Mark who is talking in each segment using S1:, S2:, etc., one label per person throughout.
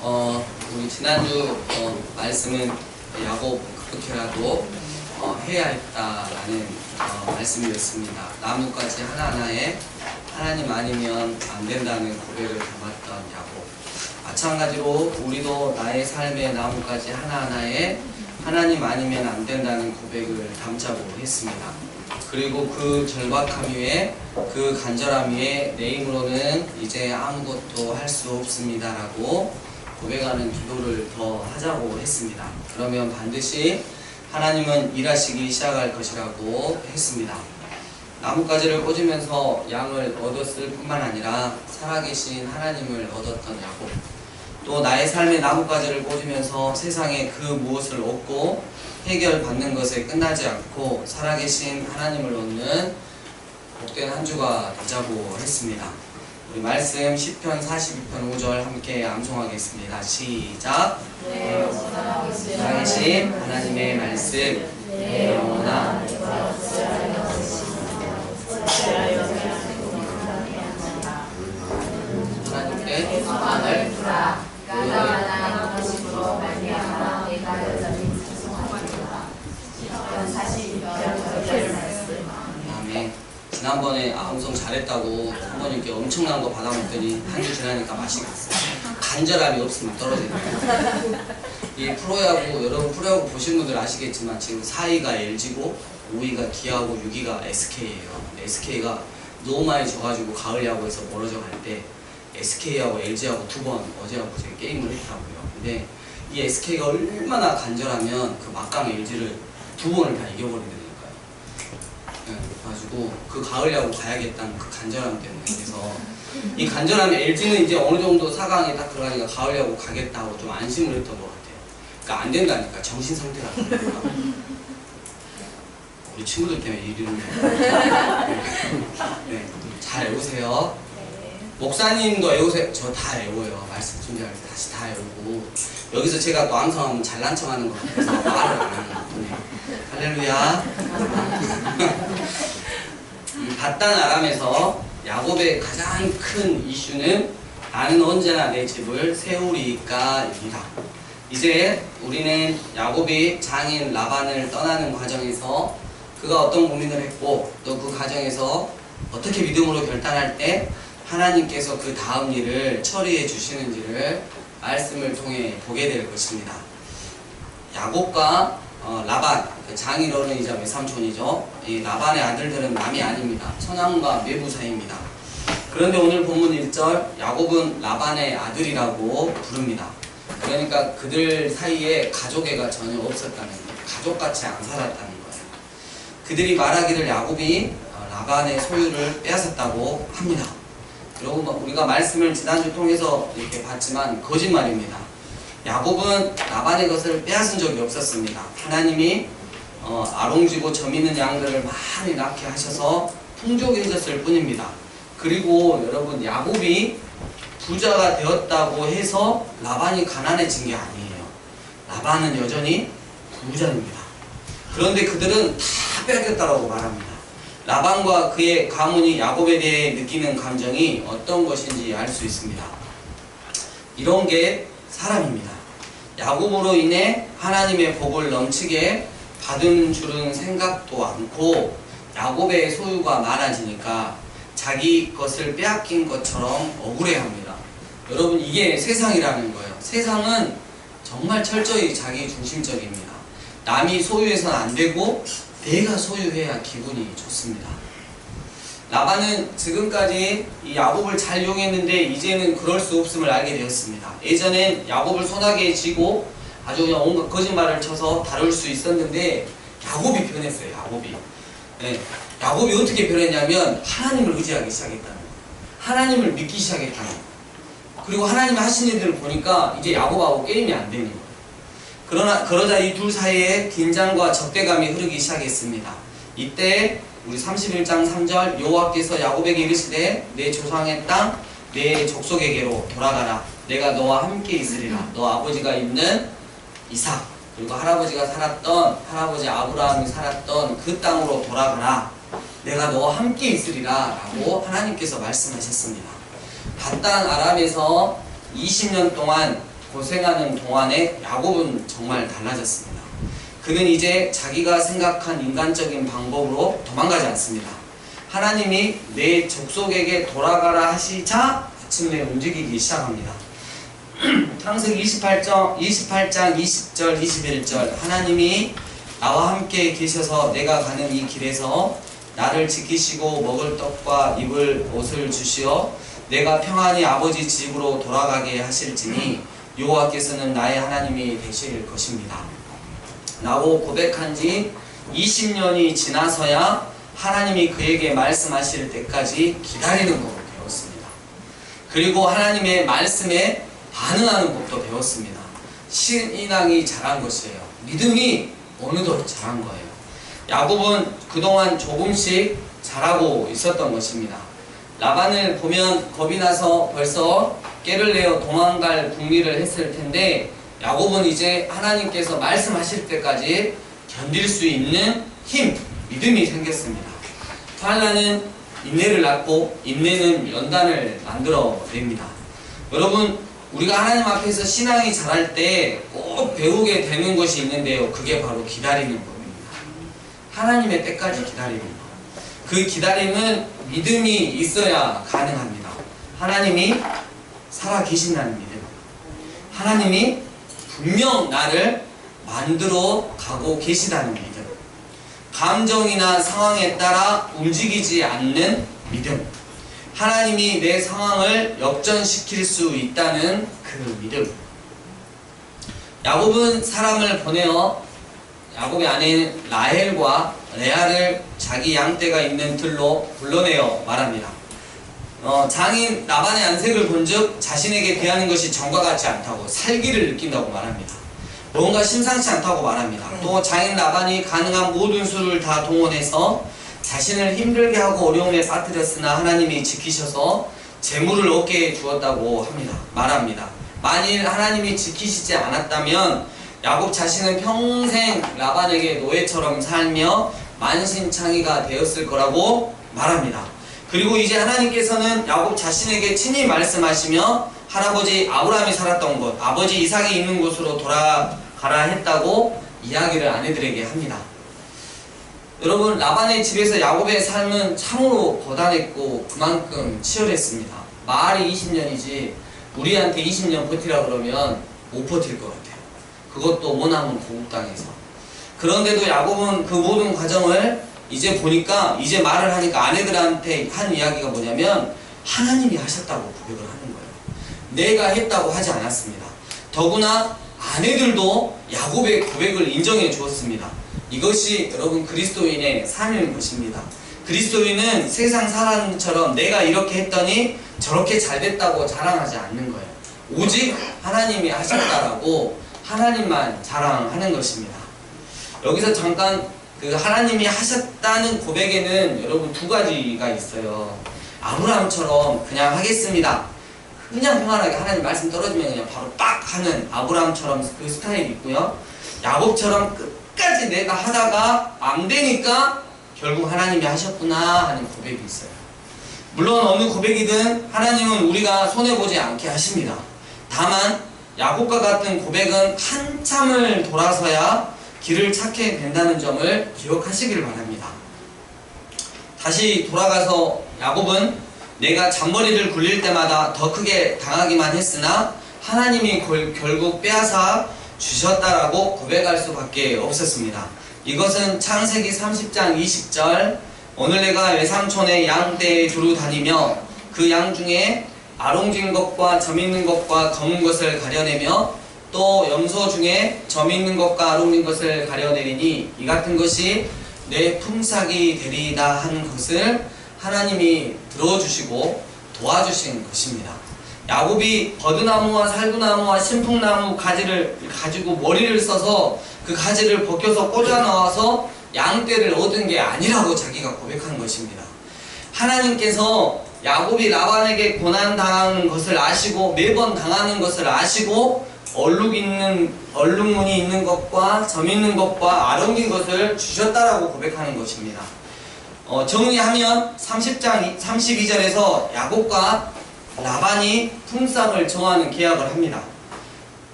S1: 우리 지난주 말씀은 야곱 그렇게라도 해야 했다라는 말씀이었습니다. 나뭇가지 하나하나에 하나님 아니면 안 된다는 고백을 담았던 야곱. 마찬가지로 우리도 나의 삶의 나뭇가지 하나하나에 하나님 아니면 안 된다는 고백을 담자고 했습니다. 그리고 그 절박함 위에, 그 간절함 위에 내 힘으로는 이제 아무것도 할 수 없습니다 라고 고백하는 기도를 더 하자고 했습니다. 그러면 반드시 하나님은 일하시기 시작할 것이라고 했습니다. 나뭇가지를 꽂으면서 양을 얻었을 뿐만 아니라 살아계신 하나님을 얻었던 야곱, 또 나의 삶의 나뭇가지를 꽂으면서 세상에 그 무엇을 얻고 해결받는 것에 끝나지 않고 살아계신 하나님을 얻는 복된 한 주가 되자고 했습니다. 우리 말씀 시편 42편 5절 함께 암송하겠습니다. 시작. 살아계신 하나님의 말씀 내 영혼아 하나님께 소망을 두라. 그가 나의 것으로 말미암아 내가 여전히 찬송하리로다. 시편 42편 5절. 아멘. 지난번에 암송 잘했다고 부모님께 엄청난 거 받아먹더니 한 주 지나니까 맛이 갔어요. 간절함이 없으면 떨어지는 이 프로야구, 여러분 프로야구 보신 분들 아시겠지만 지금 4위가 LG고 5위가 기아고 6위가 SK예요. SK가 너무 많이 져가지고 가을 야구에서 멀어져 갈 때 SK하고 LG하고 두 번 어제하고 제가 게임을 했더라고요. 근데 이 SK가 얼마나 간절하면 그 막강 LG를 두 번을 다 이겨버리더라고요. 그래가지고 그 가을 야구 가야겠다는 그 간절함 때문에, 그래서 이 간절함에 LG는 이제 어느 정도 4강에 딱 들어가니까 가을 야구 가겠다고 좀 안심을 했던 것 같아요. 그러니까 안 된다니까, 정신 상태가 안 된다니까. 우리 친구들 때문에 이러는 거예요. 네, 잘 외우세요. 목사님도 외우세요. 저 다 외워요. 말씀 준비할 때 다시 다 외우고, 여기서 제가 또 암송하면 잘난 척하는 것 같아서 말을 안 하는 것 같아요. 할렐루야. 밧단 아람에서 야곱의 가장 큰 이슈는 나는 언제나 내 집을 세우리까입니다. 이제 우리는 야곱이 장인 라반을 떠나는 과정에서 그가 어떤 고민을 했고, 또 그 과정에서 어떻게 믿음으로 결단할 때 하나님께서 그 다음 일을 처리해 주시는지를 말씀을 통해 보게 될 것입니다. 야곱과 라반, 그 장인어른이자 외삼촌이죠. 이 라반의 아들들은 남이 아닙니다. 선함과 매부 사이입니다. 그런데 오늘 본문 1절, 야곱은 라반의 아들이라고 부릅니다. 그러니까 그들 사이에 가족애가 전혀 없었다는 거예요. 가족같이 안 살았다는 거예요. 그들이 말하기를 야곱이 라반의 소유를 빼앗았다고 합니다. 여러분, 우리가 말씀을 지난주 통해서 이렇게 봤지만 거짓말입니다. 야곱은 라반의 것을 빼앗은 적이 없었습니다. 하나님이 아롱지고 점 있는 양들을 많이 낳게 하셔서 풍족해졌을 뿐입니다. 그리고 여러분, 야곱이 부자가 되었다고 해서 라반이 가난해진 게 아니에요. 라반은 여전히 부자입니다. 그런데 그들은 다 빼앗겼다고 말합니다. 라반과 그의 가문이 야곱에 대해 느끼는 감정이 어떤 것인지 알 수 있습니다. 이런 게 사람입니다. 야곱으로 인해 하나님의 복을 넘치게 받은 줄은 생각도 않고 야곱의 소유가 많아지니까 자기 것을 빼앗긴 것처럼 억울해합니다. 여러분, 이게 세상이라는 거예요. 세상은 정말 철저히 자기 중심적입니다. 남이 소유해서는 안 되고 내가 소유해야 기분이 좋습니다. 라반은 지금까지 이 야곱을 잘 이용했는데 이제는 그럴 수 없음을 알게 되었습니다. 예전엔 야곱을 손아귀에 쥐고 아주 그냥 온갖 거짓말을 쳐서 다룰 수 있었는데 야곱이 변했어요. 야곱이. 네. 야곱이 어떻게 변했냐면 하나님을 의지하기 시작했다는 거예요. 하나님을 믿기 시작했다는 거예요. 그리고 하나님이 하신 일들을 보니까 이제 야곱하고 게임이 안 되는 거예요. 그러자 이 둘 사이에 긴장과 적대감이 흐르기 시작했습니다. 이때 우리 31장 3절, 여호와께서 야곱에게 이르시되 내 조상의 땅 내 족속에게로 돌아가라. 내가 너와 함께 있으리라. 너 아버지가 있는 이삭, 그리고 할아버지가 살았던, 할아버지 아브라함이 살았던 그 땅으로 돌아가라. 내가 너와 함께 있으리라 라고 하나님께서 말씀하셨습니다. 밧단 아람에서 20년 동안 고생하는 동안에 야곱은 정말 달라졌습니다. 그는 이제 자기가 생각한 인간적인 방법으로 도망가지 않습니다. 하나님이 내 족속에게 돌아가라 하시자 마침내 움직이기 시작합니다. 창세기 28장 20절 21절 하나님이 나와 함께 계셔서 내가 가는 이 길에서 나를 지키시고 먹을 떡과 입을 옷을 주시어 내가 평안히 아버지 집으로 돌아가게 하실지니 여호와께서는 나의 하나님이 되실 것입니다. 라고 고백한 지 20년이 지나서야 하나님이 그에게 말씀하실 때까지 기다리는 법을 배웠습니다. 그리고 하나님의 말씀에 반응하는 법도 배웠습니다. 신앙이 자란 것이에요. 믿음이 어느덧 자란 거예요. 야곱은 그동안 조금씩 자라고 있었던 것입니다. 라반을 보면 겁이 나서 벌써 꾀를 내어 도망갈 궁리를 했을 텐데 야곱은 이제 하나님께서 말씀하실 때까지 견딜 수 있는 힘, 믿음이 생겼습니다. 환난은 인내를 낳고 인내는 연단을 만들어냅니다. 여러분, 우리가 하나님 앞에서 신앙이 자랄 때 꼭 배우게 되는 것이 있는데요. 그게 바로 기다리는 법입니다. 하나님의 때까지 기다리는 것. 그 기다림은 믿음이 있어야 가능합니다. 하나님이 살아계신다는 믿음. 하나님이 분명 나를 만들어 가고 계시다는 믿음. 감정이나 상황에 따라 움직이지 않는 믿음. 하나님이 내 상황을 역전시킬 수 있다는 그 믿음. 야곱은 사람을 보내어 야곱의 아내인 라헬과 레아를 자기 양떼가 있는 들로 불러내어 말합니다. 장인 라반의 안색을 본즉 자신에게 대하는 것이 전과 같지 않다고, 살기를 느낀다고 말합니다. 뭔가 심상치 않다고 말합니다. 또 장인 라반이 가능한 모든 수를 다 동원해서 자신을 힘들게 하고 어려움에 빠뜨렸으나 하나님이 지키셔서 재물을 얻게 주었다고 말합니다. 만일 하나님이 지키시지 않았다면 야곱 자신은 평생 라반에게 노예처럼 살며 만신창이가 되었을 거라고 말합니다. 그리고 이제 하나님께서는 야곱 자신에게 친히 말씀하시며 할아버지 아브라함이 살았던 곳, 아버지 이삭이 있는 곳으로 돌아가라 했다고 이야기를 아내들에게 합니다. 여러분, 라반의 집에서 야곱의 삶은 참으로 고단했고 그만큼 치열했습니다. 말이 20년이지 우리한테 20년 버티라 그러면 못 버틸 것 같아요. 그것도 원하면 고국 땅에서. 그런데도 야곱은 그 모든 과정을 이제 보니까, 이제 말을 하니까 아내들한테 한 이야기가 뭐냐면 하나님이 하셨다고 고백을 하는 거예요. 내가 했다고 하지 않았습니다. 더구나 아내들도 야곱의 고백을 인정해 주었습니다. 이것이 여러분 그리스도인의 삶인 것입니다. 그리스도인은 세상 사람처럼 내가 이렇게 했더니 저렇게 잘 됐다고 자랑하지 않는 거예요. 오직 하나님이 하셨다라고 하나님만 자랑하는 것입니다. 여기서 잠깐 그 하나님이 하셨다는 고백에는 여러분 두 가지가 있어요. 아브라함처럼 그냥 하겠습니다, 그냥 평안하게 하나님 말씀 떨어지면 그냥 바로 빡 하는 아브라함처럼 그 스타일이 있고요. 야곱처럼 끝까지 내가 하다가 안 되니까 결국 하나님이 하셨구나 하는 고백이 있어요. 물론 어느 고백이든 하나님은 우리가 손해보지 않게 하십니다. 다만 야곱과 같은 고백은 한참을 돌아서야 길을 찾게 된다는 점을 기억하시길 바랍니다. 다시 돌아가서 야곱은 내가 잔머리를 굴릴 때마다 더 크게 당하기만 했으나 하나님이 결국 빼앗아 주셨다라고 고백할 수밖에 없었습니다. 이것은 창세기 30장 20절 오늘 내가 외삼촌의 양떼에 두루 다니며 그 양 중에 아롱진 것과 점 있는 것과 검은 것을 가려내며 또 염소 중에 점 있는 것과 아롱진 것을 가려내리니 이 같은 것이 내 품삯이 되리이다 한 것을 하나님이 들어주시고 도와주신 것입니다. 야곱이 버드나무와 살구나무와 신풍나무 가지를 가지고 머리를 써서 그 가지를 벗겨서 꽂아 넣어서 양떼를 얻은 게 아니라고 자기가 고백한 것입니다. 하나님께서 야곱이 라반에게 고난당하는 것을 아시고 매번 당하는 것을 아시고 얼룩무늬 있는 것과 점 있는 것과 아름긴 것을 주셨다라고 고백하는 것입니다. 정리하면 30장 32절에서 야곱과 라반이 품삯을 정하는 계약을 합니다.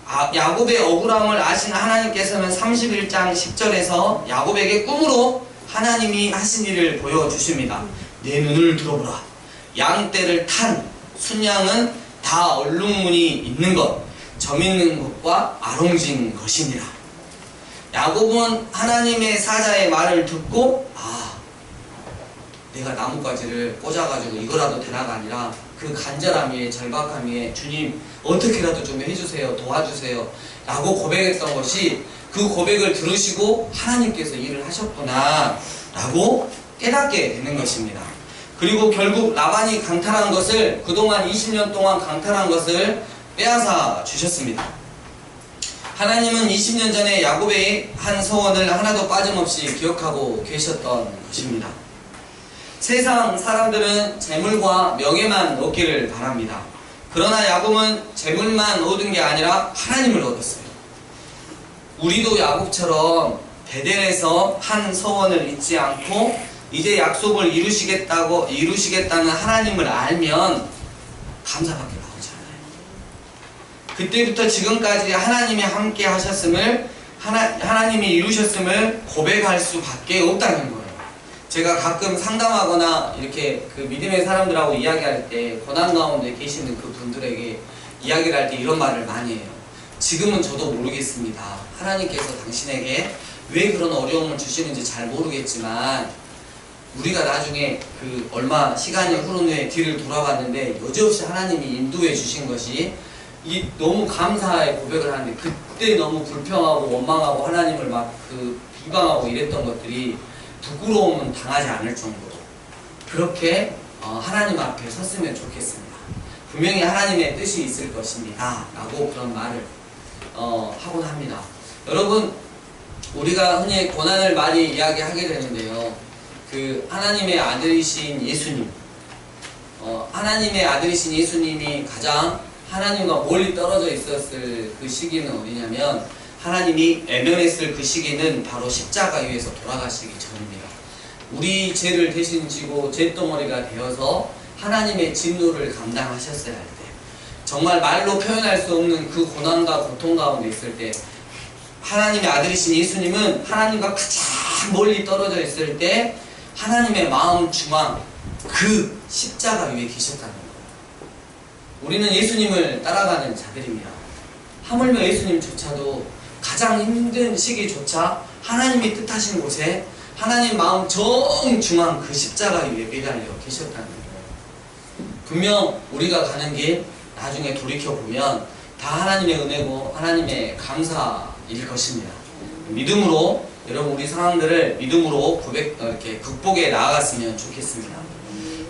S1: 야곱의 억울함을 아신 하나님께서는 31장 10절에서 야곱에게 꿈으로 하나님이 하신 일을 보여주십니다. 내 눈을 들어보라. 양떼를 탄 순양은 다 얼룩무늬 있는 것, 점 있는 것과 아롱진 것이니라. 야곱은 하나님의 사자의 말을 듣고 내가 나뭇가지를 꽂아가지고 이거라도 되나가 아니라 그 간절함 위에 절박함 위에 주님 어떻게라도 좀 해주세요, 도와주세요 라고 고백했던 것이, 그 고백을 들으시고 하나님께서 일을 하셨구나 라고 깨닫게 되는 것입니다. 그리고 결국 라반이 강탈한 것을, 그동안 20년 동안 강탈한 것을 빼앗아 주셨습니다. 하나님은 20년 전에 야곱의 한 서원을 하나도 빠짐없이 기억하고 계셨던 것입니다. 세상 사람들은 재물과 명예만 얻기를 바랍니다. 그러나 야곱은 재물만 얻은 게 아니라 하나님을 얻었어요. 우리도 야곱처럼 베델에서 한 서원을 잊지 않고 이제 약속을 이루시겠다는 하나님을 알면 감사밖에 나오잖아요. 그때부터 지금까지 하나님이 함께 하셨음을, 하나님이 이루셨음을 고백할 수밖에 없다는 거예요. 제가 가끔 상담하거나 이렇게 그 믿음의 사람들하고 이야기할 때 고난 가운데 계시는 그 분들에게 이야기를 할 때 이런 말을 많이 해요. 지금은 저도 모르겠습니다. 하나님께서 당신에게 왜 그런 어려움을 주시는지 잘 모르겠지만 우리가 나중에 그 얼마 시간이 흐른 후에 뒤를 돌아봤는데 여지없이 하나님이 인도해 주신 것이 너무 감사의 고백을 하는데, 그때 너무 불평하고 원망하고 하나님을 막 그 비방하고 이랬던 것들이 부끄러움은 당하지 않을 정도로 그렇게 하나님 앞에 섰으면 좋겠습니다. 분명히 하나님의 뜻이 있을 것입니다 라고 그런 말을 하곤 합니다. 여러분, 우리가 흔히 고난을 많이 이야기하게 되는데요, 그 하나님의 아들이신 예수님, 하나님의 아들이신 예수님이 가장 하나님과 멀리 떨어져 있었을 그 시기는 어디냐면, 하나님이 애면했을 그 시기는 바로 십자가 위에서 돌아가시기 전입니다. 우리 죄를 대신 지고 죄덩어리가 되어서 하나님의 진노를 감당하셨어야 할 때, 정말 말로 표현할 수 없는 그 고난과 고통 가운데 있을 때, 하나님의 아들이신 예수님은 하나님과 가장 멀리 떨어져 있을 때 하나님의 마음 중앙 그 십자가 위에 계셨다는 거예요. 우리는 예수님을 따라가는 자들입니다. 하물며 예수님조차도 가장 힘든 시기조차 하나님이 뜻하신 곳에 하나님 마음 정중앙 그 십자가 위에 매달려 계셨다는 거예요. 분명 우리가 가는 길 나중에 돌이켜보면 다 하나님의 은혜고 하나님의 감사일 것입니다. 믿음으로, 여러분 우리 상황들을 믿음으로 이렇게 극복해 나아갔으면 좋겠습니다.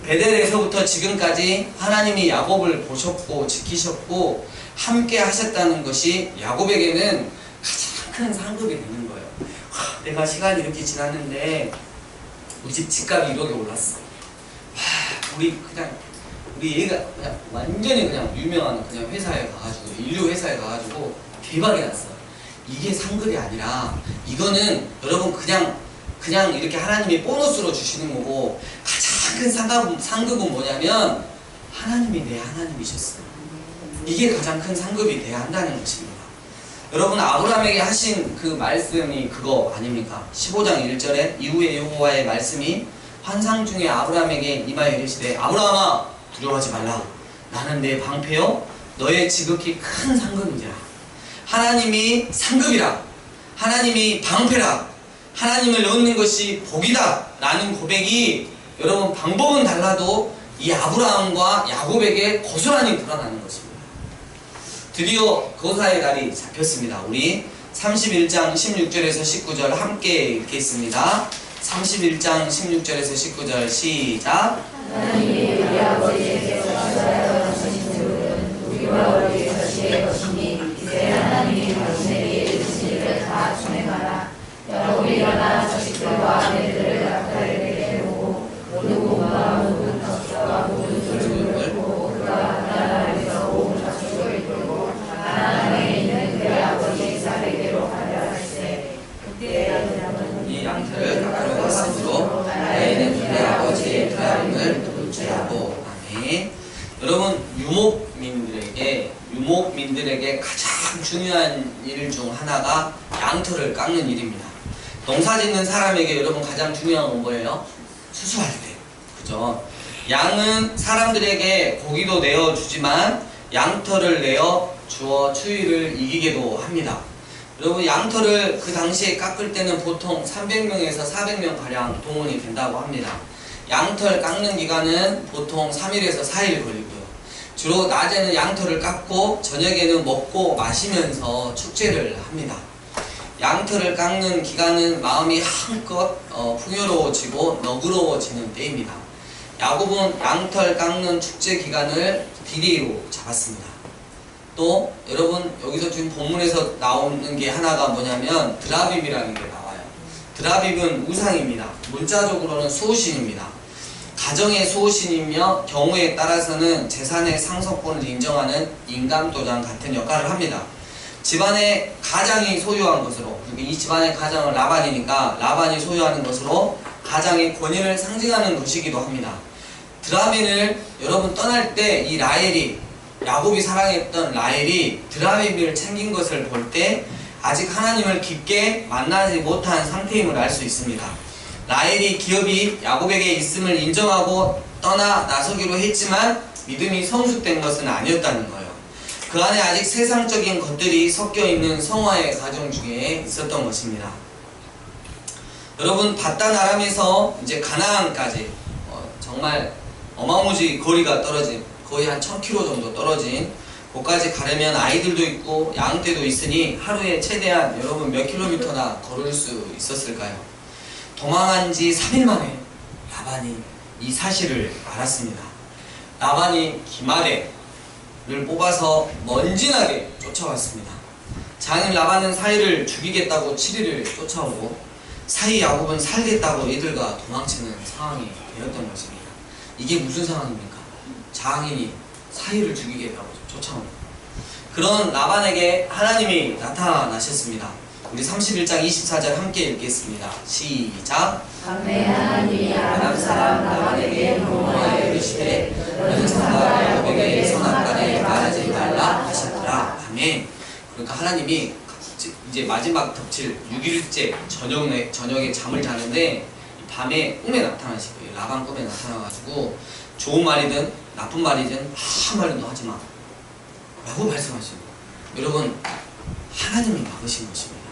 S1: 베델에서부터 지금까지 하나님이 야곱을 보셨고 지키셨고 함께 하셨다는 것이 야곱에게는 가장 큰 상급이 되는 거예요. 내가 시간이 이렇게 지났는데 우리 집 집값이 1억에 올랐어. 우리 애가 그냥 완전히 그냥 유명한 그냥 회사에 가가지고, 인류 회사에 가가지고 대박이 났어. 이게 상급이 아니라 이거는 여러분 그냥 이렇게 하나님이 보너스로 주시는 거고, 가장 큰 상급은 뭐냐면 하나님이 내 하나님이셨어요. 이게 가장 큰 상급이 돼야 한다는 것입니다. 여러분, 아브라함에게 하신 그 말씀이 그거 아닙니까? 15장 1절에 이후에 여호와의 말씀이 환상 중에 아브라함에게 임하여 이르시되, 아브라함아 두려워하지 말라. 나는 내 방패요 너의 지극히 큰 상급이니라. 하나님이 상급이라, 하나님이 방패라, 하나님을 얻는 것이 복이다 라는 고백이, 여러분 방법은 달라도 이 아브라함과 야곱에게 고스란히 드러나는 것입니다. 드디어 거사의 날이 잡혔습니다. 우리 31장 16절에서 19절 함께 읽겠습니다. 31장 16절에서 19절 시작.
S2: 하나님이 우리 아버지에게서 주셔야 하신 족은 우리와 우리 자식의 것이니 이제 하나님이 당신에게 이르신 일을 다 준행하라. 야곱이 일어나 자식들과 아내들을 낙타에게 태우고 모든 몸과 모든 젖과 모든 소를 물고 그가 나라에서 온 자식을 이끌고 가나안에 있는 그의 아버지 이삭에게로 가려 할세. 그때 아브라함은
S1: 이 양털을 가까이 갔으므로 나에는 그의 아버지의 드라림을 도둑질하고. 아멘. 사람들에게 가장 중요한 일 중 하나가 양털을 깎는 일입니다. 농사 짓는 사람에게 여러분 가장 중요한 건 뭐예요? 수수할 때. 그죠? 양은 사람들에게 고기도 내어주지만 양털을 내어 주어 추위를 이기게도 합니다. 여러분 양털을 그 당시에 깎을 때는 보통 300명에서 400명 가량 동원이 된다고 합니다. 양털 깎는 기간은 보통 3일에서 4일 걸리고요. 주로 낮에는 양털을 깎고 저녁에는 먹고 마시면서 축제를 합니다. 양털을 깎는 기간은 마음이 한껏 풍요로워지고 너그러워지는 때입니다. 야곱은 양털 깎는 축제 기간을 D-Day로 잡았습니다. 또 여러분 여기서 지금 본문에서 나오는 게 하나가 뭐냐면 드라빔이라는 게 나와요. 드라빔은 우상입니다. 문자적으로는 수호신입니다. 가정의 수호신이며 경우에 따라서는 재산의 상속권을 인정하는 인감도장 같은 역할을 합니다. 집안의 가장이 소유한 것으로, 이 집안의 가장은 라반이니까 라반이 소유하는 것으로 가장의 권위를 상징하는 것이기도 합니다. 드라빔을 여러분 떠날 때 이 라헬이, 야곱이 사랑했던 라헬이 드라빔을 챙긴 것을 볼 때 아직 하나님을 깊게 만나지 못한 상태임을 알 수 있습니다. 라헬이 기업이 야곱에게 있음을 인정하고 떠나 나서기로 했지만 믿음이 성숙된 것은 아니었다는 거예요. 그 안에 아직 세상적인 것들이 섞여있는 성화의 과정 중에 있었던 것입니다. 여러분 바단 아람에서 이제 가나안까지 정말 어마무지 거리가 떨어진, 거의 한 1000km 정도 떨어진 곳까지 가려면 아이들도 있고 양떼도 있으니 하루에 최대한 여러분 몇 킬로미터나 걸을 수 있었을까요? 도망한 지 3일 만에 라반이 이 사실을 알았습니다. 라반이 기마대를 뽑아서 먼지나게 쫓아왔습니다. 장인 라반은 사이를 죽이겠다고 7일을 쫓아오고 사이 야곱은 살겠다고 이들과 도망치는 상황이 되었던 것입니다. 이게 무슨 상황입니까? 장인이 사이를 죽이겠다고 쫓아옵니다. 그런 라반에게 하나님이 나타나셨습니다. 우리 31장 24절 함께 읽겠습니다. 시작.
S2: 밤에 하나님이 아람 사람 라반에게 명령하여 이르시되 너는 장과 야곱에게 선악간에 말하지 말라 하셨더라.
S1: 아멘. 그러니까 하나님이 이제 마지막 덮칠 6일째 저녁에 잠을 자는데 밤에 꿈에 나타나시고요. 라반 꿈에 나타나가지고 좋은 말이든 나쁜 말이든 한 말도 하지 마 라고 말씀하시고, 여러분 하나님이 막으신 것입니다.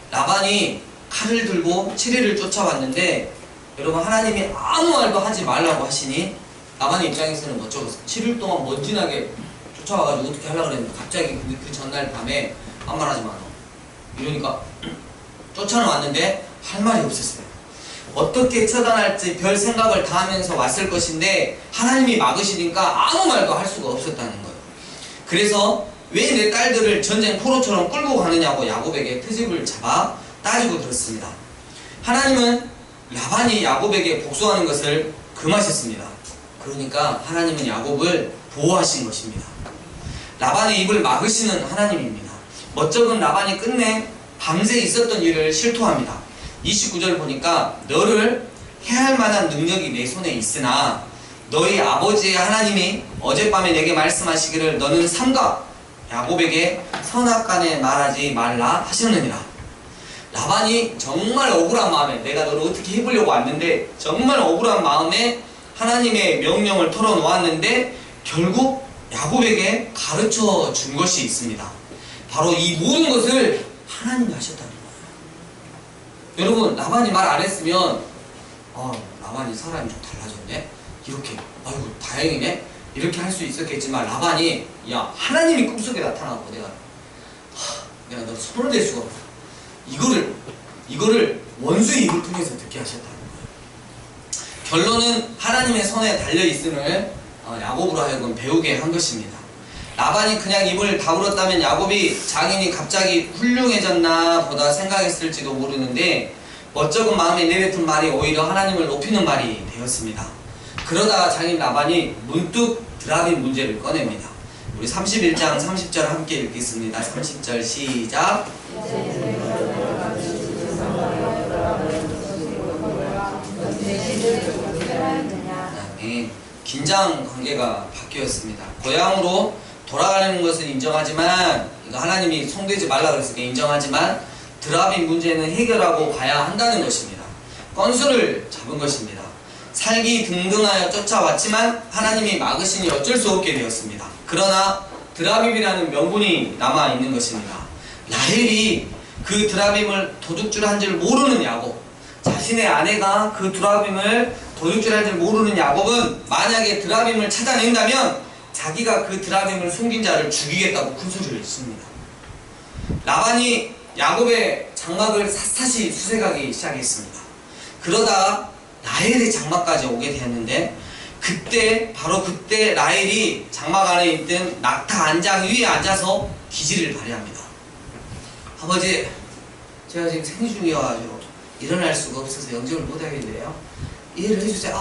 S1: 라반이 칼을 들고 7일을 쫓아왔는데 여러분 하나님이 아무 말도 하지 말라고 하시니 라반의 입장에서는 어쩌겠어요. 7일 동안 먼지나게 쫓아와가지고 어떻게 하려고 그랬는데 갑자기 그 전날 밤에 아무 말 하지 마 이러니까 쫓아왔는데 할 말이 없었어요. 어떻게 처단할지 별 생각을 다 하면서 왔을 것인데 하나님이 막으시니까 아무 말도 할 수가 없었다는 거예요. 그래서 왜 내 딸들을 전쟁 포로처럼 끌고 가느냐고 야곱에게 트집을 잡아 따지고 들었습니다. 하나님은 라반이 야곱에게 복수하는 것을 금하셨습니다. 그러니까 하나님은 야곱을 보호하신 것입니다. 라반의 입을 막으시는 하나님입니다. 멋쩍은 라반이 끝내 밤새 있었던 일을 실토합니다. 29절 보니까 너를 해할 만한 능력이 내 손에 있으나 너희 아버지의 하나님이 어젯밤에 내게 말씀하시기를 너는 삼가 야곱에게 선악간에 말하지 말라 하셨느니라. 라반이 정말 억울한 마음에, 내가 너를 어떻게 해보려고 왔는데 정말 억울한 마음에 하나님의 명령을 털어놓았는데 결국 야곱에게 가르쳐 준 것이 있습니다. 바로 이 모든 것을 하나님이 하셨다는 거예요. 여러분 라반이 말 안 했으면 라반이 사람이 좀 달라졌네? 이렇게 아이고 다행이네? 이렇게 할 수 있었겠지만 라반이 야 하나님이 꿈속에 나타나고 내가 너 손을 댈 수가 없다. 이거를 원수의 입을 통해서 듣게 하셨다는 거예요. 결론은 하나님의 손에 달려있음을 야곱으로 하여금 배우게 한 것입니다. 라반이 그냥 입을 다물었다면 야곱이 장인이 갑자기 훌륭해졌나 보다 생각했을지도 모르는데 멋쩍은 마음에 내뱉은 말이 오히려 하나님을 높이는 말이 되었습니다. 그러다가 장인 라반이 문득 드라빔 문제를 꺼냅니다. 우리 31장 30절 함께 읽겠습니다. 30절 시작. 네, 긴장 관계가 바뀌었습니다. 고향으로 돌아가는 것은 인정하지만, 이거 하나님이 송되지 말라 그랬으니까 인정하지만 드라빔 문제는 해결하고 가야 한다는 것입니다. 건수를 잡은 것입니다. 살기 등등하여 쫓아왔지만 하나님이 막으시니 어쩔 수 없게 되었습니다. 그러나 드라빔이라는 명분이 남아있는 것입니다. 라헬이 그 드라빔을 도둑질한 줄 모르는 야곱, 자신의 아내가 그 드라빔을 도둑질한 줄 모르는 야곱은 만약에 드라빔을 찾아낸다면 자기가 그 드라빔을 숨긴 자를 죽이겠다고 큰 소리를 했습니다. 라반이 야곱의 장막을 샅샅이 수색하기 시작했습니다. 그러다 라헬의 장막까지 오게 되었는데, 바로 그때 라헬이 장막 안에 있던 낙타 안장 위에 앉아서 기지를 발휘합니다. 아버지, 제가 지금 생리 중이어가지고 일어날 수가 없어서 영접을 못하겠는데요, 이해를 해주세요.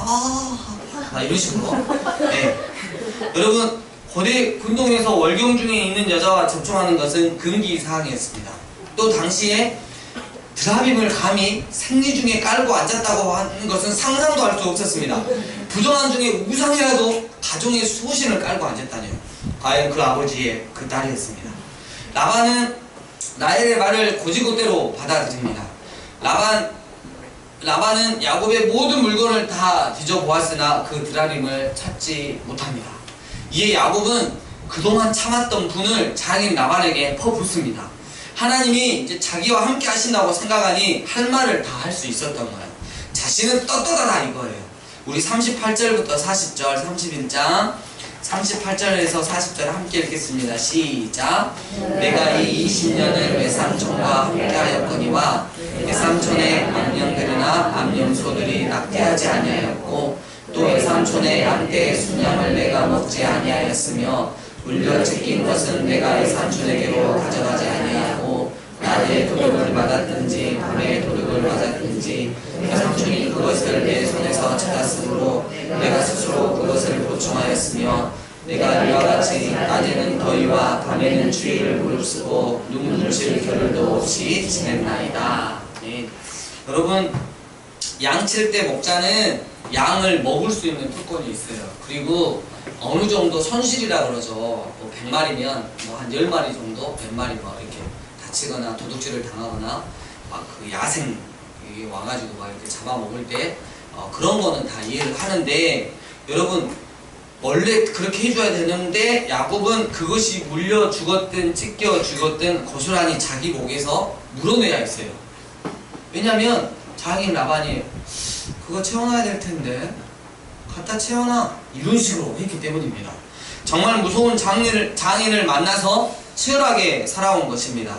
S1: 이런 식으로. 네. 여러분, 고대 군동에서 월경 중에 있는 여자와 접촉하는 것은 금기사항이었습니다. 또 당시에 드라빔을 감히 생리 중에 깔고 앉았다고 하는 것은 상상도 할 수 없었습니다. 부정한 중에 우상이라도 가정의 소신을 깔고 앉았다니요. 과연 그 아버지의 그 딸이었습니다. 라반은 라헬의 말을 고지고대로 받아들입니다. 라반은 야곱의 모든 물건을 다 뒤져보았으나 그 드라빔을 찾지 못합니다. 이에 야곱은 그동안 참았던 분을 장인 라반에게 퍼붓습니다. 하나님이 이제 자기와 함께 하신다고 생각하니 할 말을 다 할 수 있었던 거예요. 자신은 떳떳하다 이거예요. 우리 38절부터 40절, 31장 38절에서 40절 함께 읽겠습니다. 시작. 내가 이 20년을 외삼촌과 함께 하였거니와 외삼촌의 암령들이나 암령소들이 낙태하지 아니하였고 또 외삼촌의 양떼의 순양을 내가 먹지 아니하였으며 물려 찢긴 것은 내가 외삼촌에게로 가져가지 아니하고 나의 도둑을 받았든지 불의 도둑을 맞았든지 외삼촌이 그것을 내 손에서 찾았으므로 내가 스스로 그것을 보충하였으며 내가 이와 같이 낮에는 더위와 밤에는 추위를 무릅쓰고 눈물칠 겨를도 없이 지냈나이다. 네. 여러분, 양칠 때 목자는 양을 먹을 수 있는 특권이 있어요. 그리고 어느 정도 손실이라 그러죠. 뭐 100마리면 뭐 한 10마리 정도, 100마리 막 이렇게 다치거나 도둑질을 당하거나 막 그 야생 와가지고 막 이렇게 잡아먹을 때 그런 거는 다 이해를 하는데, 여러분 원래 그렇게 해줘야 되는데 야곱은 그것이 물려 죽었든 찢겨 죽었든 고스란히 자기 목에서 물어내야 했어요. 왜냐면 장인 라반이 그거 채워놔야 될 텐데 갖다 채워놔 이런 식으로 했기 때문입니다. 정말 무서운 장인을 만나서 치열하게 살아온 것입니다.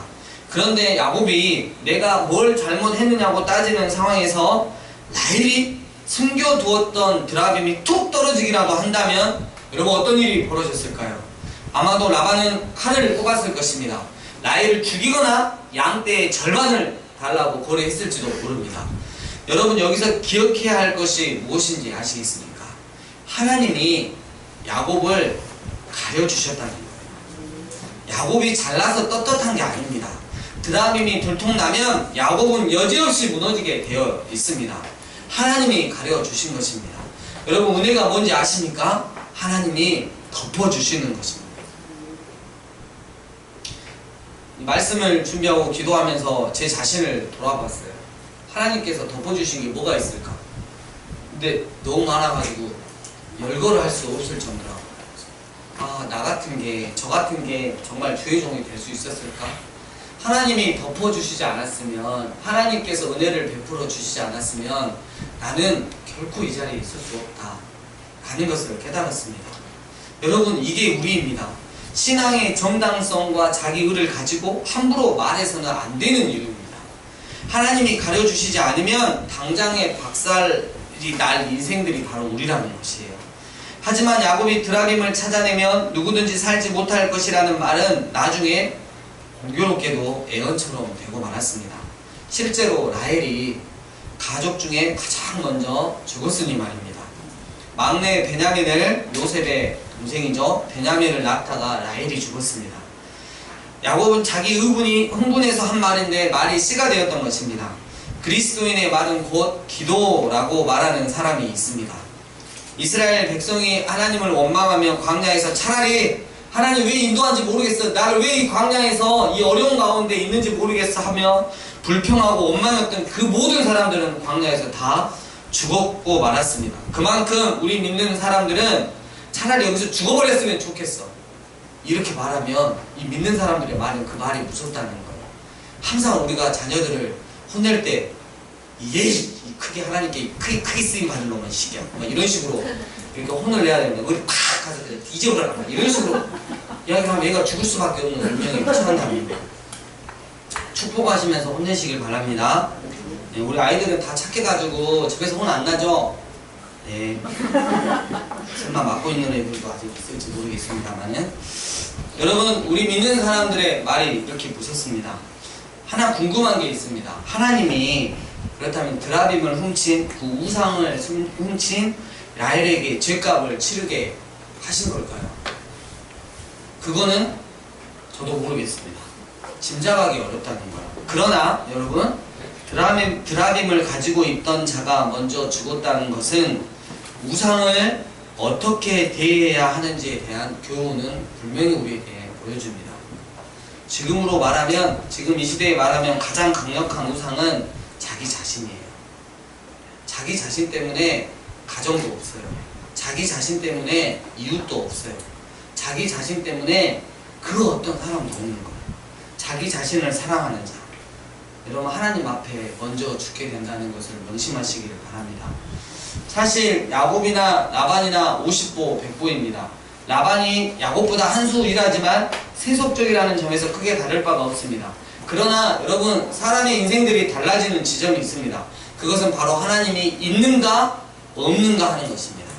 S1: 그런데 야곱이 내가 뭘 잘못했느냐고 따지는 상황에서 라헬이 숨겨두었던 드라빔이 툭 떨어지기라도 한다면 여러분 어떤 일이 벌어졌을까요? 아마도 라반은 칼을 뽑았을 것입니다. 라헬을 죽이거나 양떼의 절반을 달라고 거래했을지도 모릅니다. 여러분 여기서 기억해야 할 것이 무엇인지 아시겠습니까? 하나님이 야곱을 가려주셨다는 거예요. 야곱이 잘나서 떳떳한 게 아닙니다. 드라빔이 들통나면 야곱은 여지없이 무너지게 되어 있습니다. 하나님이 가려주신 것입니다. 여러분 은혜가 뭔지 아십니까? 하나님이 덮어주시는 것입니다. 말씀을 준비하고 기도하면서 제 자신을 돌아봤어요. 하나님께서 덮어주신 게 뭐가 있을까? 근데 너무 많아가지고 열거를 할 수 없을 정도라고. 나 같은 게, 저 같은 게 정말 주의 종이 될 수 있었을까? 하나님이 덮어주시지 않았으면, 하나님께서 은혜를 베풀어 주시지 않았으면 나는 결코 이 자리에 있을 수 없다 라는 것을 깨달았습니다. 여러분 이게 우리입니다. 신앙의 정당성과 자기 의를 가지고 함부로 말해서는 안 되는 이유입니다. 하나님이 가려주시지 않으면 당장에 박살이 날 인생들이 바로 우리라는 것이에요. 하지만 야곱이 드라빔을 찾아내면 누구든지 살지 못할 것이라는 말은 나중에 공교롭게도 애언처럼 되고 말았습니다. 실제로 라헬이 가족 중에 가장 먼저 죽었으니 말입니다. 막내 베냐민을, 요셉의 동생이죠, 베냐민을 낳다가 라헬이 죽었습니다. 야곱은 자기 의분이 흥분해서 한 말인데 말이 씨가 되었던 것입니다. 그리스도인의 말은 곧 기도라고 말하는 사람이 있습니다. 이스라엘 백성이 하나님을 원망하며 광야에서 차라리 하나님 왜 인도한지 모르겠어. 나를 왜 이 광야에서 이 어려운 가운데 있는지 모르겠어 하며 불평하고 원망했던 그 모든 사람들은 광야에서 다 죽었고 말았습니다. 그만큼 우리 믿는 사람들은 차라리 여기서 죽어버렸으면 좋겠어. 이렇게 말하면 이 믿는 사람들의 말은 그 말이 무섭다는 거예요. 항상 우리가 자녀들을 혼낼 때 크게 하나님께 크게 쓰임 받은 놈은 시기야. 막 이런 식으로 이렇게 혼을 내야 됩니다. 우리 팍 가서 뒤져버려라. 이런 식으로 이야기하면 얘가 죽을 수밖에 없는 운명에 처한답니다. 축복하시면서 혼내시길 바랍니다. 네, 우리 아이들은 다 착해가지고 집에서 혼 안 나죠? 네. 설마 맡고 있는 애들도 아직 있을지 모르겠습니다만은. 여러분, 우리 믿는 사람들의 말이 이렇게 무섭습니다. 하나 궁금한 게 있습니다. 하나님이 그렇다면 드라빔을 훔친 그 우상을 훔친 라헬에게 죄값을 치르게 하신 걸까요? 그거는 저도 모르겠습니다. 짐작하기 어렵다는 거예요. 그러나 여러분, 드라빔을 가지고 있던 자가 먼저 죽었다는 것은 우상을 어떻게 대해야 하는지에 대한 교훈은 분명히 우리에게 보여줍니다. 지금으로 말하면, 지금 이 시대에 말하면 가장 강력한 우상은 자기 자신이에요. 자기 자신 때문에 가정도 없어요. 자기 자신 때문에 이웃도 없어요. 자기 자신 때문에 그 어떤 사람도 없는 거예요. 자기 자신을 사랑하는 자. 여러분, 하나님 앞에 먼저 죽게 된다는 것을 명심하시기를 바랍니다. 사실 야곱이나 라반이나 50보 100보입니다. 라반이 야곱보다 한 수 일하지만 세속적이라는 점에서 크게 다를 바가 없습니다. 그러나 여러분, 사람의 인생들이 달라지는 지점이 있습니다. 그것은 바로 하나님이 있는가 없는가 하는 것입니다.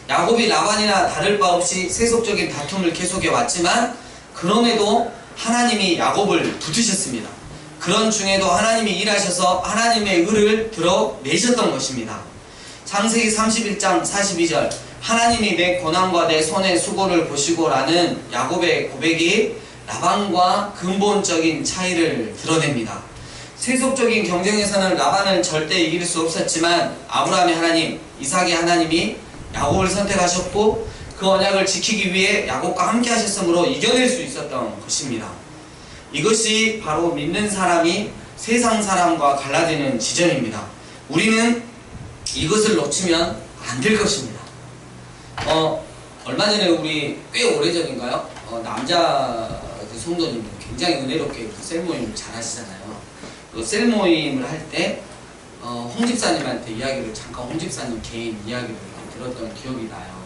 S1: 야곱이 라반이나 다를 바 없이 세속적인 다툼을 계속해 왔지만 그럼에도 하나님이 야곱을 붙으셨습니다. 그런 중에도 하나님이 일하셔서 하나님의 의를 드러내셨던 것입니다. 창세기 31장 42절 하나님이 내 고난과 내 손의 수고를 보시고 라는 야곱의 고백이 라반과 근본적인 차이를 드러냅니다. 세속적인 경쟁에서는 라반을 절대 이길 수 없었지만 아브라함의 하나님, 이삭의 하나님이 야곱을 선택하셨고 그 언약을 지키기 위해 야곱과 함께 하셨으므로 이겨낼 수 있었던 것입니다. 이것이 바로 믿는 사람이 세상 사람과 갈라지는 지점입니다. 우리는 이것을 놓치면 안 될 것입니다. 얼마 전에 우리 꽤 오래전인가요? 남자 그 성도님들 굉장히 은혜롭게 그 셀 모임을 잘 하시잖아요. 그 셀 모임을 할 때 홍 집사님한테 이야기를 잠깐 홍 집사님 개인 이야기를 들었던 기억이 나요.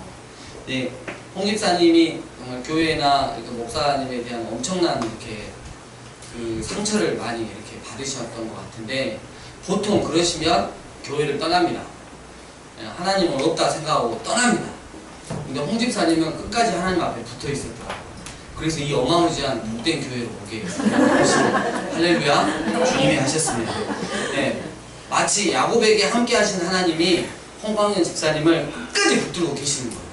S1: 네, 홍 집사님이 정말 교회나 이렇게 목사님에 대한 엄청난 이렇게 그 상처를 많이 이렇게 받으셨던 것 같은데 보통 그러시면 교회를 떠납니다. 하나님은 없다 생각하고 떠납니다. 근데 홍 집사님은 끝까지 하나님 앞에 붙어 있었더라고요. 그래서 이 어마무지한 복된 교회로 오게 할렐루야 주님이 하셨습니다. 네, 마치 야곱에게 함께 하신 하나님이 홍광현 집사님을 끝까지 붙들고 계시는 거예요.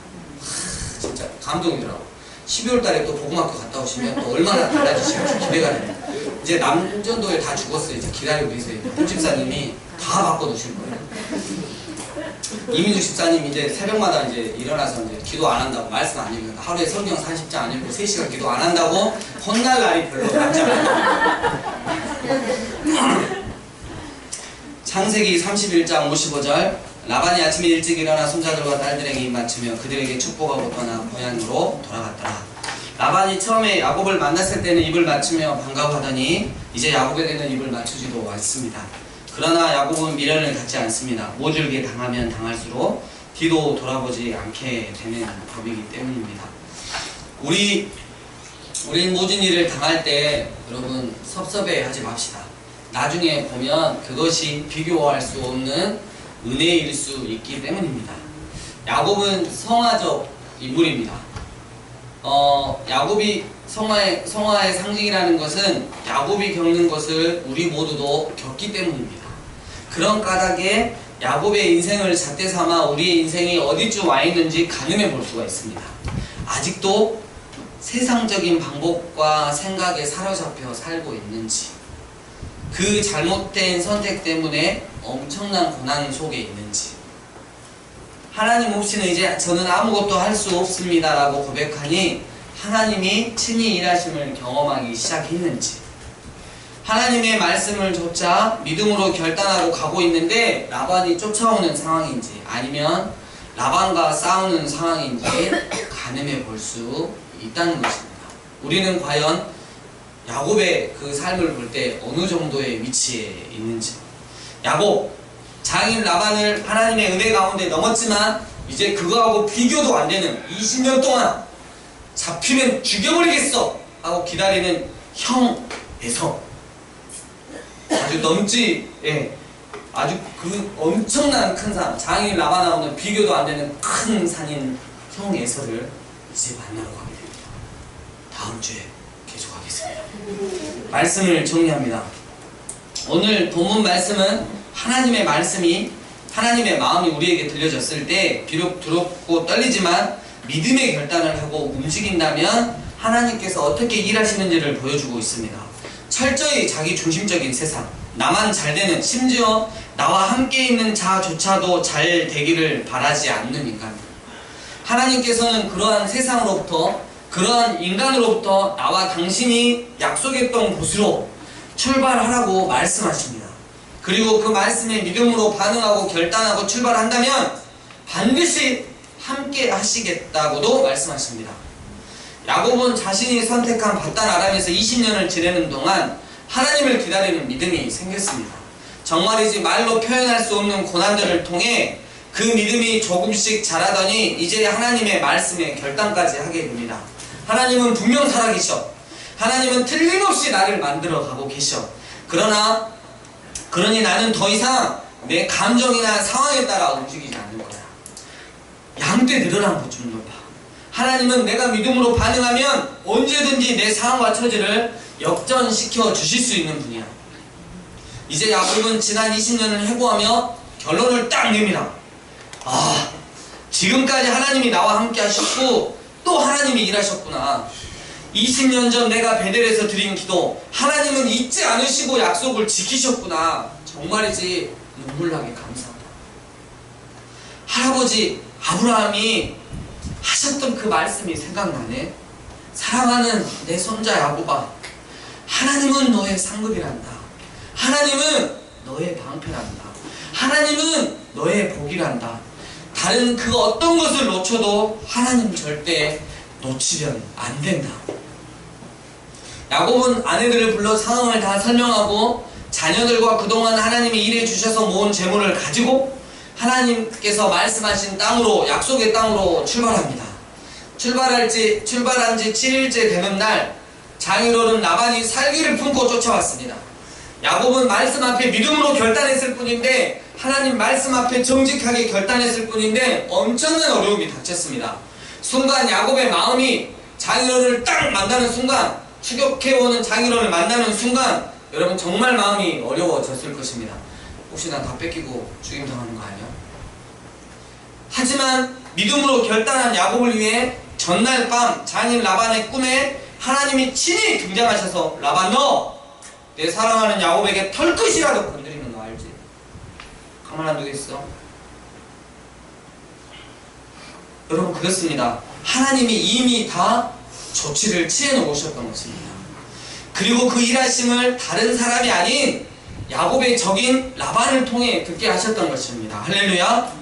S1: 진짜 감동이더라고요. 12월 달에 또 복음학교 갔다 오시면 또 얼마나 달라지실지 기대가 됩니다. 이제 남전도에 다 죽었어요. 이제 기다리고 계세요. 홍 집사님이 다 바꿔놓으실 거예요. 이민주 집사님 이제 새벽마다 이제 일어나서 이제 기도 안 한다고, 말씀 안 읽는다, 하루에 성경 40장 안 읽고 3시간 기도 안 한다고 혼날 날이 별로 남지 않아요. 창세기 31장 55절 라반이 아침에 일찍 일어나 손자들과 딸들에게 입 맞추며 그들에게 축복하고 떠나 고향으로 돌아갔더라. 라반이 처음에 야곱을 만났을 때는 입을 맞추며 반가워하더니 이제 야곱에게는 입을 맞추지도 않습니다. 그러나 야곱은 미련을 갖지 않습니다. 모질게 당하면 당할수록 뒤도 돌아보지 않게 되는 법이기 때문입니다. 우린 모진 일을 당할 때 여러분 섭섭해하지 맙시다. 나중에 보면 그것이 비교할 수 없는 은혜일 수 있기 때문입니다. 야곱은 성화적 인물입니다. 야곱이 성화의 상징이라는 것은 야곱이 겪는 것을 우리 모두도 겪기 때문입니다. 그런 까닭에 야곱의 인생을 잣대 삼아 우리의 인생이 어디쯤 와 있는지 가늠해 볼 수가 있습니다. 아직도 세상적인 방법과 생각에 사로잡혀 살고 있는지, 그 잘못된 선택 때문에 엄청난 고난 속에 있는지, 하나님 없이는 이제 저는 아무것도 할 수 없습니다 라고 고백하니 하나님이 친히 일하심을 경험하기 시작했는지, 하나님의 말씀을 조차 믿음으로 결단하고 가고 있는데 라반이 쫓아오는 상황인지, 아니면 라반과 싸우는 상황인지 가늠해 볼 수 있다는 것입니다. 우리는 과연 야곱의 그 삶을 볼 때 어느 정도의 위치에 있는지. 야곱, 장인 라반을 하나님의 은혜 가운데 넘었지만 이제 그거하고 비교도 안 되는 20년 동안 잡히면 죽여버리겠어 하고 기다리는 형 에서, 아주 넘지, 아주 그 엄청난 큰 산, 장인 라반하고는 비교도 안 되는 큰 산인 형 에서를 이제 만나러 가게 됩니다. 다음 주에 계속하겠습니다. 말씀을 정리합니다. 오늘 본문 말씀은 하나님의 말씀이, 하나님의 마음이 우리에게 들려졌을 때 비록 두렵고 떨리지만 믿음의 결단을 하고 움직인다면 하나님께서 어떻게 일하시는지를 보여주고 있습니다. 철저히 자기 중심적인 세상, 나만 잘 되는, 심지어 나와 함께 있는 자조차도 잘 되기를 바라지 않는 인간. 하나님께서는 그러한 세상으로부터, 그러한 인간으로부터 나와 당신이 약속했던 곳으로 출발하라고 말씀하십니다. 그리고 그 말씀에 믿음으로 반응하고 결단하고 출발한다면 반드시 함께 하시겠다고도 말씀하십니다. 야곱은 자신이 선택한 바단 아람에서 20년을 지내는 동안 하나님을 기다리는 믿음이 생겼습니다. 정말이지 말로 표현할 수 없는 고난들을 통해 그 믿음이 조금씩 자라더니 이제 하나님의 말씀에 결단까지 하게 됩니다. 하나님은 분명 살아계셔. 하나님은 틀림없이 나를 만들어 가고 계셔. 그러니 나는 더 이상 내 감정이나 상황에 따라 움직이지 않는 거야. 양떼 늘어난 것 좀 봐. 하나님은 내가 믿음으로 반응하면 언제든지 내 상황과 처지를 역전시켜 주실 수 있는 분이야. 이제 야곱은 지난 20년을 해고하며 결론을 딱 냅니다. 지금까지 하나님이 나와 함께 하셨고 또 하나님이 일하셨구나. 20년 전 내가 베델에서 드린 기도, 하나님은 잊지 않으시고 약속을 지키셨구나. 정말이지 눈물나게 감사합니다. 할아버지 아브라함이 하셨던 그 말씀이 생각나네. 사랑하는 내 손자 야곱아, 하나님은 너의 상급이란다. 하나님은 너의 방패란다. 하나님은 너의 복이란다. 다른 그 어떤 것을 놓쳐도 하나님 절대 놓치면 안 된다. 야곱은 아내들을 불러 상황을 다 설명하고 자녀들과 그동안 하나님이 일해 주셔서 모은 재물을 가지고 하나님께서 말씀하신 땅으로, 약속의 땅으로 출발합니다. 출발한 지 7일째 되는 날, 장인어른 라반이 살기를 품고 쫓아왔습니다. 야곱은 말씀 앞에 믿음으로 결단했을 뿐인데, 하나님 말씀 앞에 정직하게 결단했을 뿐인데 엄청난 어려움이 닥쳤습니다. 순간 야곱의 마음이 장인어른을 딱 만나는 순간, 추격해오는 장인어른을 만나는 순간 여러분 정말 마음이 어려워졌을 것입니다. 혹시 나 다 뺏기고 죽임당하는 거 아니야? 하지만 믿음으로 결단한 야곱을 위해 전날 밤 장인 라반의 꿈에 하나님이 친히 등장하셔서, 라반 너 내 사랑하는 야곱에게 털끝이라도 건드리면 너 알지? 가만 안 두겠어? 여러분 그렇습니다. 하나님이 이미 다 조치를 취해 놓으셨던 것입니다. 그리고 그 일하심을 다른 사람이 아닌 야곱의 적인 라반을 통해 듣게 하셨던 것입니다. 할렐루야.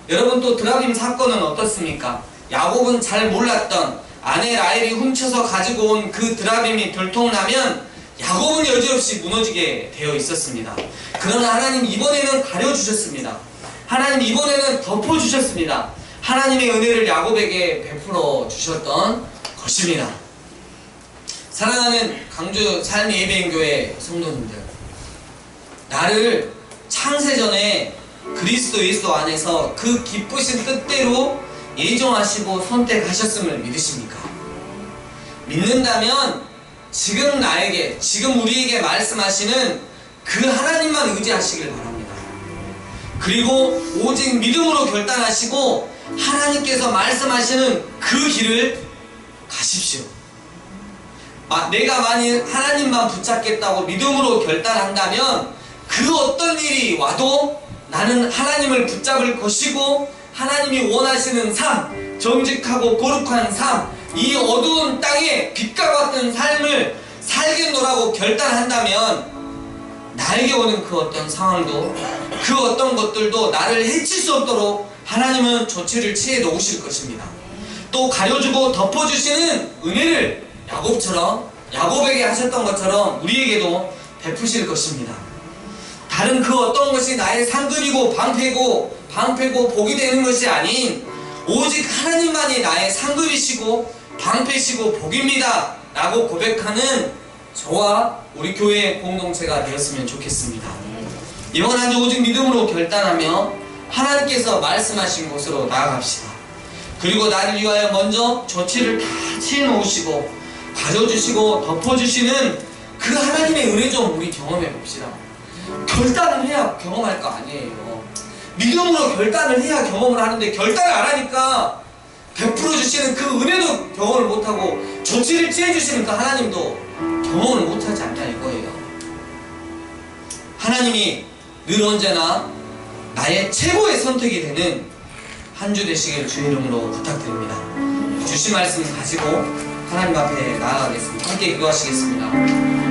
S1: 여러분 또 드라빔 사건은 어떻습니까? 야곱은 잘 몰랐던 아내 라헬이 훔쳐서 가지고 온 그 드라빔이 들통나면 야곱은 여지없이 무너지게 되어 있었습니다. 그러나 하나님 이번에는 가려주셨습니다. 하나님 이번에는 덮어주셨습니다. 하나님의 은혜를 야곱에게 베풀어 주셨던 것입니다. 사랑하는 강주 삶의 예배인교회 성도님들, 나를 창세전에 그리스도 예수 안에서 그 기쁘신 뜻대로 예정하시고 선택하셨음을 믿으십니까? 믿는다면 지금 나에게, 지금 우리에게 말씀하시는 그 하나님만 의지하시길 바랍니다. 그리고 오직 믿음으로 결단하시고 하나님께서 말씀하시는 그 길을 가십시오. 내가 만일 하나님만 붙잡겠다고 믿음으로 결단한다면 그 어떤 일이 와도 나는 하나님을 붙잡을 것이고
S3: 하나님이 원하시는 삶, 정직하고 거룩한 삶, 이 어두운 땅에 빛과 같은 삶을 살겠노라고 결단한다면 나에게 오는 그 어떤 상황도 그 어떤 것들도 나를 해칠 수 없도록 하나님은 조치를 취해 놓으실 것입니다. 또 가려주고 덮어주시는 은혜를 야곱에게 하셨던 것처럼 우리에게도 베푸실 것입니다. 다른 그 어떤 것이 나의 상급이고 방패고 복이 되는 것이 아닌 오직 하나님만이 나의 상급이시고 방패시고 복입니다 라고 고백하는 저와 우리 교회의 공동체가 되었으면 좋겠습니다. 이번 한 주 오직 믿음으로 결단하며 하나님께서 말씀하신 곳으로 나아갑시다. 그리고 나를 위하여 먼저 조치를 다 취해 놓으시고 가져주시고 덮어주시는 그 하나님의 은혜 좀 우리 경험해 봅시다. 결단을 해야 경험할 거 아니에요. 믿음으로 결단을 해야 경험을 하는데 결단을 안 하니까 베풀어 주시는 그 은혜도 경험을 못하고 조치를 취해 주시는 그 하나님도 경험을 못하지 않냐 이거예요. 하나님이 늘 언제나 나의 최고의 선택이 되는 한 주 되시길 주의 이름으로 부탁드립니다. 주신 말씀 가지고 하나님 앞에 나아가겠습니다. 함께 기도하시겠습니다.